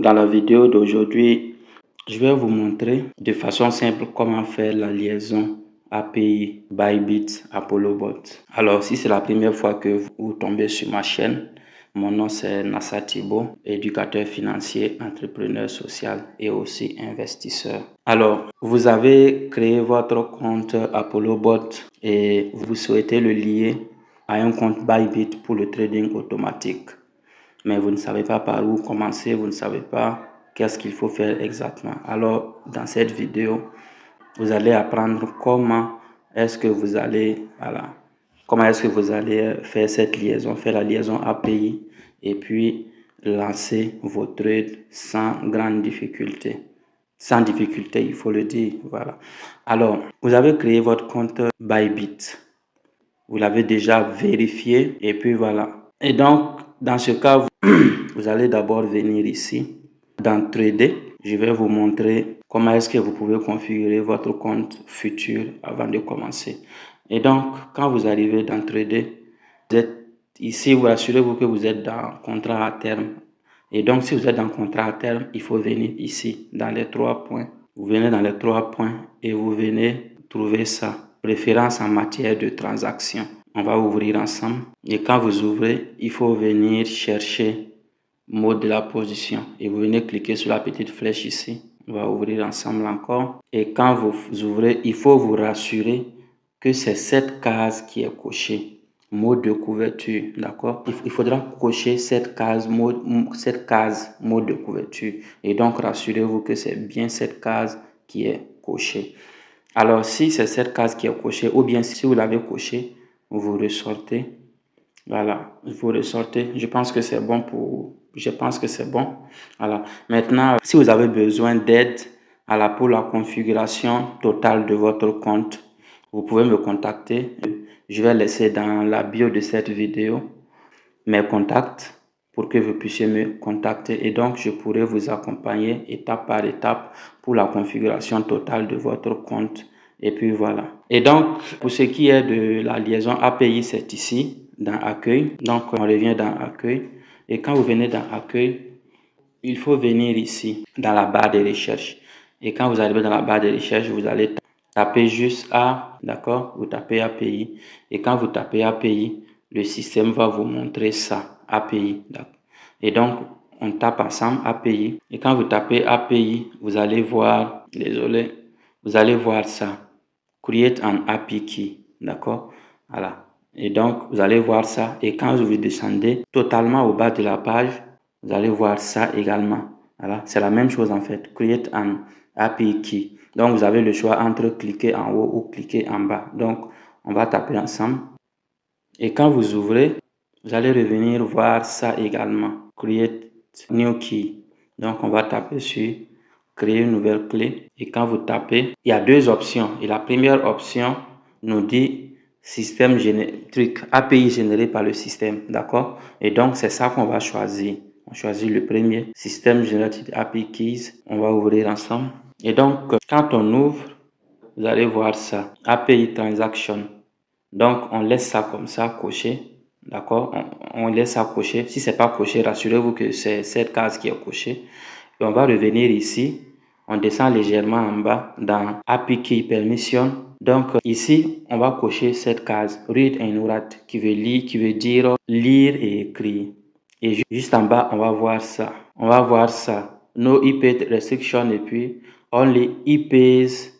dans la vidéo d'aujourd'hui, je vais vous montrer de façon simple comment faire la liaison API Bybit ApolloBot. Alors, si c'est la première fois que vous tombez sur ma chaîne, mon nom c'est Nassa Thibault, éducateur financier, entrepreneur social et aussi investisseur. Alors, vous avez créé votre compte ApolloBot et vous souhaitez le lier à un compte Bybit pour le trading automatique. Mais vous ne savez pas par où commencer, vous ne savez pas qu'est-ce qu'il faut faire exactement. Alors, dans cette vidéo, vous allez apprendre comment est-ce que vous allez, faire cette liaison, faire la liaison API et puis lancer vos trades sans grande difficulté. Sans difficulté, il faut le dire, voilà. Alors, vous avez créé votre compte Bybit. Vous l'avez déjà vérifié et puis voilà. Et donc, dans ce cas, vous allez d'abord venir ici, dans Trader. Je vais vous montrer comment est-ce que vous pouvez configurer votre compte futur avant de commencer. Et donc, quand vous arrivez dans Trader, vous êtes ici, vous assurez-vous que vous êtes dans contrat à terme. Et donc, si vous êtes dans contrat à terme, il faut venir ici, dans les 3 points. Vous venez dans les 3 points et vous venez trouver ça, préférence en matière de transaction. On va ouvrir ensemble. Et quand vous ouvrez, il faut venir chercher mode de la position. Et vous venez cliquer sur la petite flèche ici. On va ouvrir ensemble encore. Et quand vous ouvrez, il faut vous rassurer que c'est cette case qui est cochée. Mode de couverture, d'accord? Il faudra cocher cette case mode de couverture. Et donc, rassurez-vous que c'est bien cette case qui est cochée. Alors, si c'est cette case qui est cochée, ou bien si vous l'avez cochée, vous ressortez. Voilà, vous ressortez. Je pense que c'est bon Voilà. Maintenant, si vous avez besoin d'aide pour la configuration totale de votre compte, vous pouvez me contacter. Je vais laisser dans la bio de cette vidéo mes contacts pour que vous puissiez me contacter et donc je pourrai vous accompagner étape par étape pour la configuration totale de votre compte. Et puis voilà. Et donc, pour ce qui est de la liaison API, c'est ici, dans Accueil. Donc, on revient dans Accueil. Et quand vous venez dans Accueil, il faut venir ici, dans la barre de recherche. Et quand vous arrivez dans la barre de recherche, vous allez taper juste A, d'accord? Vous tapez API. Et quand vous tapez API, le système va vous montrer ça, API. Et donc, on tape ensemble API. Et quand vous tapez API, vous allez voir, vous allez voir ça. Create an API key, d'accord? Voilà. Et donc, vous allez voir ça. Et quand vous descendez totalement au bas de la page, vous allez voir ça également. Voilà. C'est la même chose en fait. Create an API key. Donc, vous avez le choix entre cliquer en haut ou cliquer en bas. Donc, on va taper ensemble. Et quand vous ouvrez, vous allez revenir voir ça également. Create new key. Donc, on va taper sur créer une nouvelle clé. Et quand vous tapez, il y a 2 options. Et la première option nous dit système génétique, API généré par le système. D'accord? Et donc, c'est ça qu'on va choisir. On choisit le premier, système génétique API keys. On va ouvrir ensemble. Et donc, quand on ouvre, vous allez voir ça. API transaction. Donc, on laisse ça comme ça coché. D'accord? On laisse ça coché. Si c'est pas coché, rassurez-vous que c'est cette case qui est cochée. Et on va revenir ici. On descend légèrement en bas dans API Key Permission. Donc, ici, on va cocher cette case Read and Write qui veut dire lire et écrire. Et juste en bas, on va voir ça. On va voir ça. No IP restriction et puis Only IPs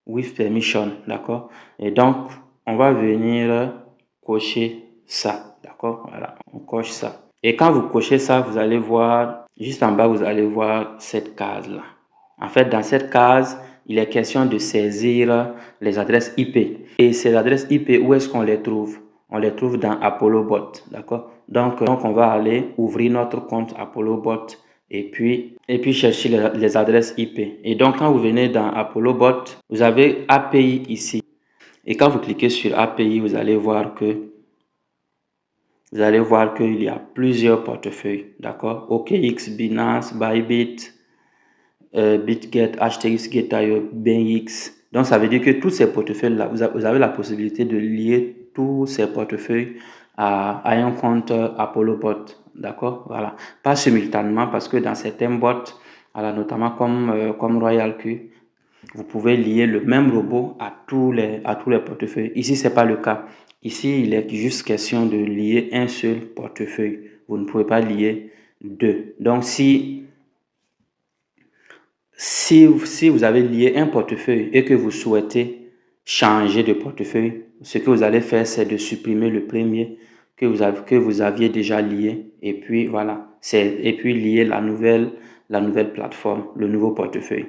with permission. D'accord? Et donc, on va venir cocher ça. D'accord? Voilà, on coche ça. Et quand vous cochez ça, vous allez voir, juste en bas, vous allez voir cette case-là. En fait, dans cette case, il est question de saisir les adresses IP. Et ces adresses IP, où est-ce qu'on les trouve? On les trouve dans ApolloBot. D'accord? Donc, on va aller ouvrir notre compte ApolloBot et puis chercher les adresses IP. Et donc, quand vous venez dans ApolloBot, vous avez API ici. Et quand vous cliquez sur API, vous allez voir qu'il y a plusieurs portefeuilles, d'accord? OKX, Binance, Bybit, BitGet, HTX, Getaio, BenX. Donc, ça veut dire que tous ces portefeuilles-là, vous avez la possibilité de lier tous ces portefeuilles à un compte ApolloBot. d'accord, voilà, pas simultanément parce que dans certains bots, voilà, notamment comme Royal Q, vous pouvez lier le même robot à tous les portefeuilles. Ici, c'est pas le cas. Ici, il est juste question de lier un seul portefeuille. Vous ne pouvez pas lier deux. Donc, si vous avez lié un portefeuille et que vous souhaitez changer de portefeuille, ce que vous allez faire, c'est de supprimer le premier que vous aviez déjà lié et puis voilà, et puis lier la nouvelle plateforme, le nouveau portefeuille.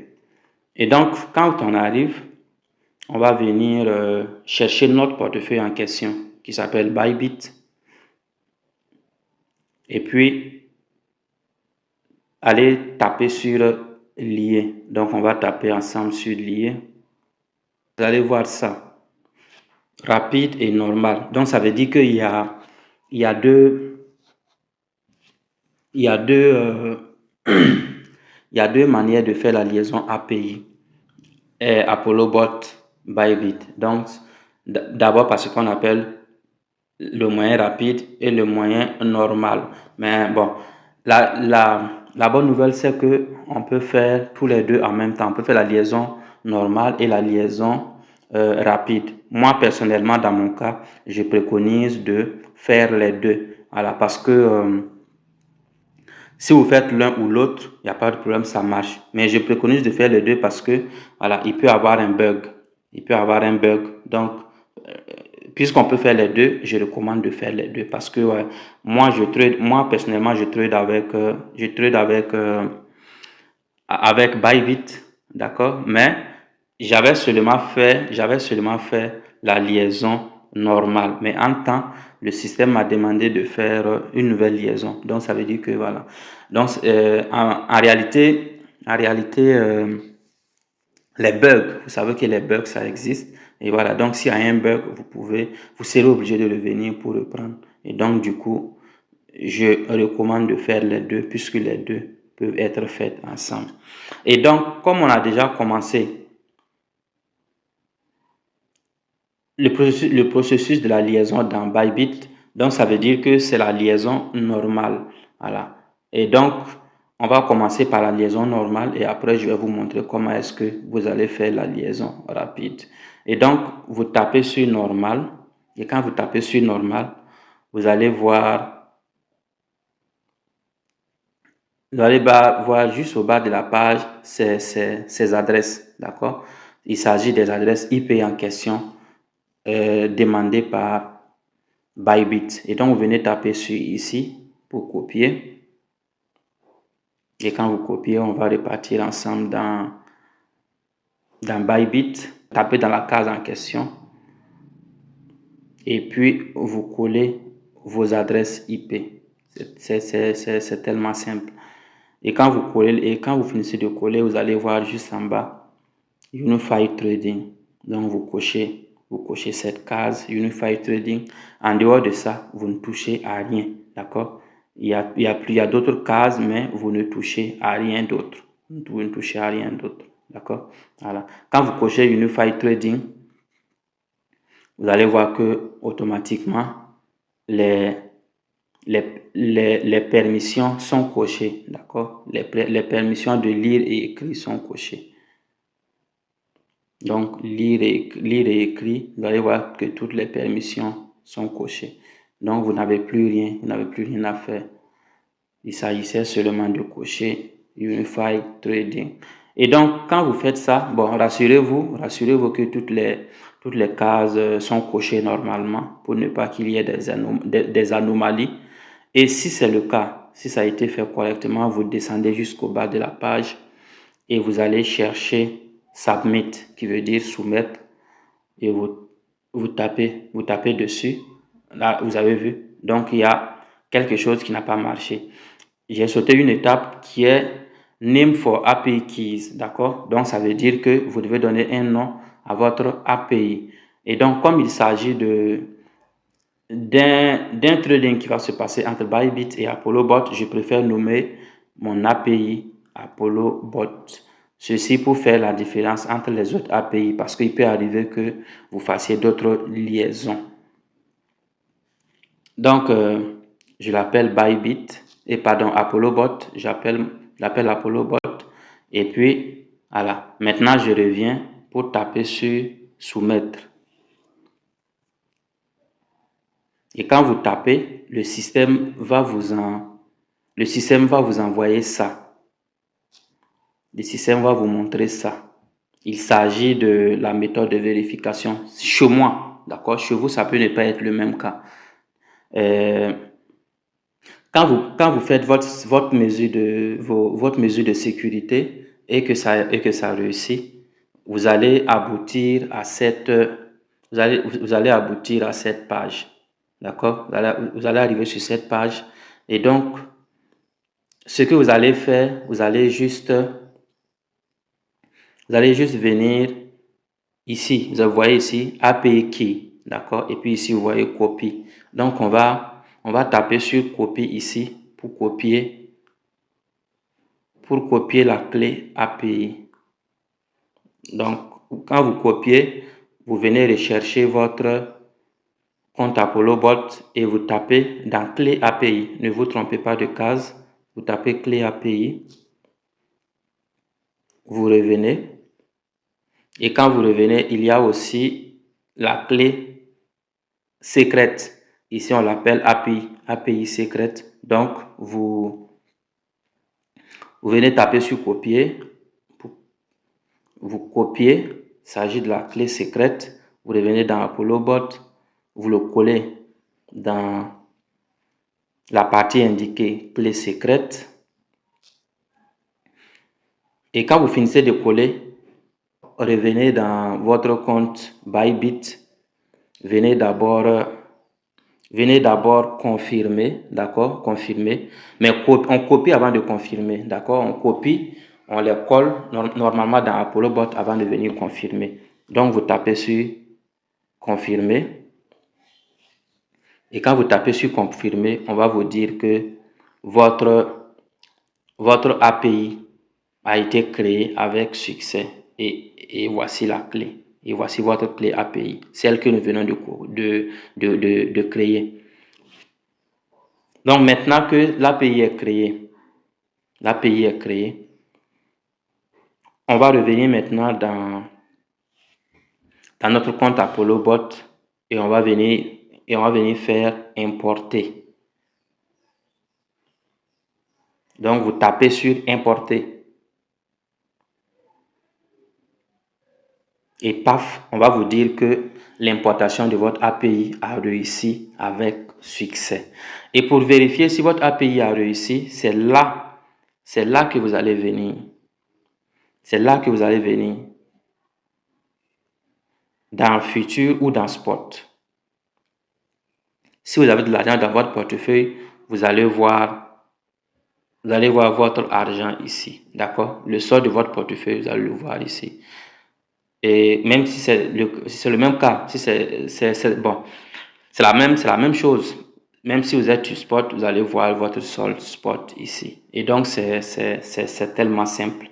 Et donc, quand on arrive, on va venir chercher notre portefeuille en question qui s'appelle Bybit. Et puis, aller taper sur lier. Donc, on va taper ensemble sur lier. Vous allez voir ça. Rapide et normal. Donc, ça veut dire qu'il y a deux manières de faire la liaison API. Apollo Bot Bybit. Donc, d'abord parce qu'on appelle le moyen rapide et le moyen normal. Mais bon, la bonne nouvelle, c'est que on peut faire tous les deux en même temps. On peut faire la liaison normale et la liaison rapide. Moi, personnellement, dans mon cas, je préconise de faire les deux. Voilà, parce que si vous faites l'un ou l'autre, il n'y a pas de problème, ça marche. Mais je préconise de faire les deux parce que, voilà, il peut avoir un bug. Il peut avoir un bug. Donc, puisqu'on peut faire les deux, je recommande de faire les deux parce que moi personnellement, je trade avec Bybit, d'accord, mais j'avais seulement fait la liaison normale, mais en temps, le système m'a demandé de faire une nouvelle liaison. Donc ça veut dire que voilà. Donc en réalité, les bugs, vous savez que les bugs ça existe. Et voilà, donc s'il y a un bug, vous serez obligé de revenir pour reprendre. Et donc du coup, je recommande de faire les deux puisque les deux peuvent être faits ensemble. Et donc, comme on a déjà commencé le processus de la liaison dans Bybit, donc ça veut dire que c'est la liaison normale. Voilà. Et donc, on va commencer par la liaison normale et après, je vais vous montrer comment est-ce que vous allez faire la liaison rapide. Et donc, vous tapez sur normal. Et quand vous tapez sur normal, vous allez voir juste au bas de la page ces adresses, d'accord? Il s'agit des adresses IP en question demandées par Bybit. Et donc, vous venez taper sur ici pour copier. Et quand vous copiez, on va repartir ensemble dans Bybit. Tapez dans la case en question. Et puis, vous collez vos adresses IP. C'est tellement simple. Et quand vous finissez de coller, vous allez voir juste en bas Unified Trading. Donc vous cochez cette case Unified Trading. En dehors de ça, vous ne touchez à rien, d'accord? Il y a d'autres cases, mais vous ne touchez à rien d'autre. Vous ne touchez à rien d'autre, d'accord? Voilà. Quand vous cochez Unified Trading, vous allez voir que automatiquement les permissions sont cochées, d'accord? Les permissions de lire et écrire sont cochées. Donc, lire et écrire, vous allez voir que toutes les permissions sont cochées. Donc, vous n'avez plus rien à faire. Il s'agissait seulement de cocher Unified Trading. Et donc, quand vous faites ça, bon, rassurez-vous que toutes les cases sont cochées normalement pour ne pas qu'il y ait des anomalies. Et si c'est le cas, si ça a été fait correctement, vous descendez jusqu'au bas de la page et vous allez chercher Submit, qui veut dire soumettre, et vous tapez dessus. Là, vous avez vu. Donc, il y a quelque chose qui n'a pas marché. J'ai sauté une étape qui est Name for API Keys, d'accord? Donc, ça veut dire que vous devez donner un nom à votre API. Et donc, comme il s'agit d'un trading qui va se passer entre Bybit et Apollo Bot, je préfère nommer mon API Apollo Bot. Ceci pour faire la différence entre les autres API parce qu'il peut arriver que vous fassiez d'autres liaisons. Donc, je l'appelle Bybit, et pardon, ApolloBot, j'appelle ApolloBot, et puis voilà. Maintenant, je reviens pour taper sur soumettre. Et quand vous tapez, le système va vous envoyer ça. Le système va vous montrer ça. Il s'agit de la méthode de vérification. Chez moi, d'accord? Chez vous, ça peut ne pas être le même cas. Quand vous faites votre mesure de sécurité et que ça réussit, vous allez aboutir à cette page. D'accord? Vous allez arriver sur cette page. Et donc, ce que vous allez faire, vous allez juste venir ici. Vous voyez ici API Key. D'accord? Et puis ici, vous voyez copie. Donc, on va taper sur copie ici pour copier la clé API. Donc, quand vous copiez, vous venez rechercher votre compte ApolloBot et vous tapez dans clé API. Ne vous trompez pas de case. Vous tapez clé API. Vous revenez. Et quand vous revenez, il y a aussi la clé secrète. Ici, on l'appelle API secrète. Donc, vous venez taper sur copier. Vous copiez. Il s'agit de la clé secrète. Vous revenez dans ApolloBot. Vous le collez dans la partie indiquée clé secrète. Et quand vous finissez de coller, revenez dans votre compte Bybit. Venez d'abord confirmer, d'accord, confirmer. Mais on copie avant de confirmer, d'accord. On copie, on les colle normalement dans ApolloBot avant de venir confirmer. Donc vous tapez sur confirmer. Et quand vous tapez sur confirmer, on va vous dire que votre API a été créé avec succès. Et voici la clé. Et voici votre clé API, celle que nous venons de créer. Donc maintenant que l'API est créée, on va revenir maintenant dans notre compte ApolloBot et on va venir faire importer. Donc vous tapez sur importer. Et paf, on va vous dire que l'importation de votre API a réussi avec succès. Et pour vérifier si votre API a réussi, c'est là que vous allez venir. C'est là que vous allez venir. Dans Futur ou dans Spot. Si vous avez de l'argent dans votre portefeuille, vous allez voir votre argent ici. D'accord? Le solde de votre portefeuille, vous allez le voir ici. Et même si c'est le même cas, si c'est bon, c'est la même chose. Même si vous êtes sur Spot, vous allez voir votre solde Spot ici. Et donc, c'est tellement simple.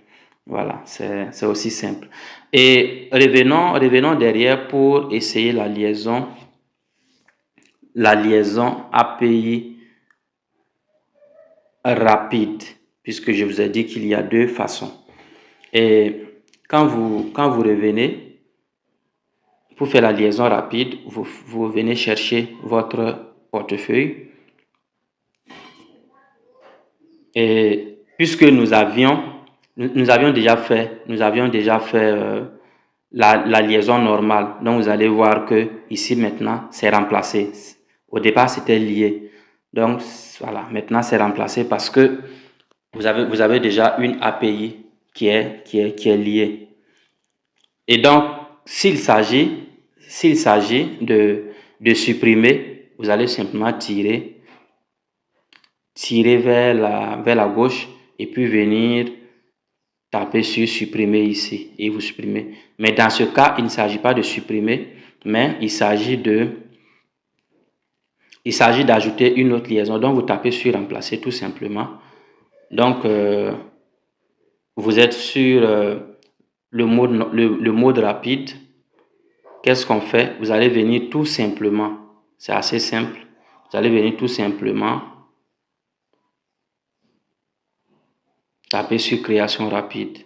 Voilà, c'est aussi simple. Et revenons derrière pour essayer la liaison API rapide, puisque je vous ai dit qu'il y a deux façons. Et quand vous revenez, pour faire la liaison rapide, vous venez chercher votre portefeuille. Et puisque nous avions déjà fait la liaison normale, donc vous allez voir que ici maintenant c'est remplacé. Au départ c'était lié, donc voilà, maintenant c'est remplacé parce que vous avez déjà une API qui est liée. Et donc s'il s'agit de supprimer, vous allez simplement tirer vers la gauche et puis venir taper sur supprimer ici et vous supprimez. Mais dans ce cas, il ne s'agit pas de supprimer, mais il s'agit d'ajouter une autre liaison. Donc vous tapez sur remplacer tout simplement. Donc vous êtes sur le mode rapide. Qu'est-ce qu'on fait? Vous allez venir tout simplement, c'est assez simple, vous allez venir tout simplement Tapez sur création rapide.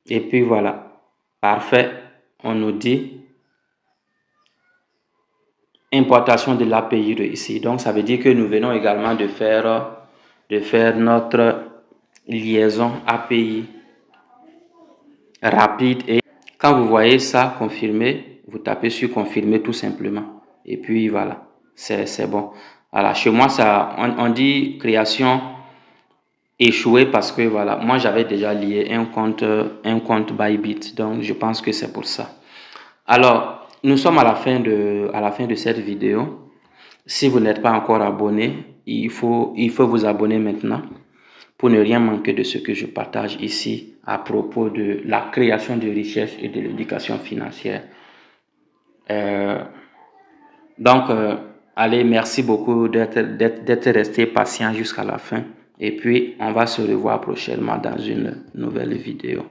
Et puis voilà. Parfait. On nous dit importation de l'API de ici. Donc, ça veut dire que nous venons également de faire notre liaison API rapide. Et quand vous voyez ça confirmé, vous tapez sur confirmer tout simplement. Et puis voilà, c'est bon. Voilà, chez moi, ça, on dit création échouée parce que voilà, moi j'avais déjà lié un compte Bybit. Donc, je pense que c'est pour ça. Alors, nous sommes à la fin de cette vidéo. Si vous n'êtes pas encore abonné, il faut vous abonner maintenant pour ne rien manquer de ce que je partage ici à propos de la création de richesse et de l'éducation financière. Allez, merci beaucoup d'être resté patient jusqu'à la fin. Et puis, on va se revoir prochainement dans une nouvelle vidéo.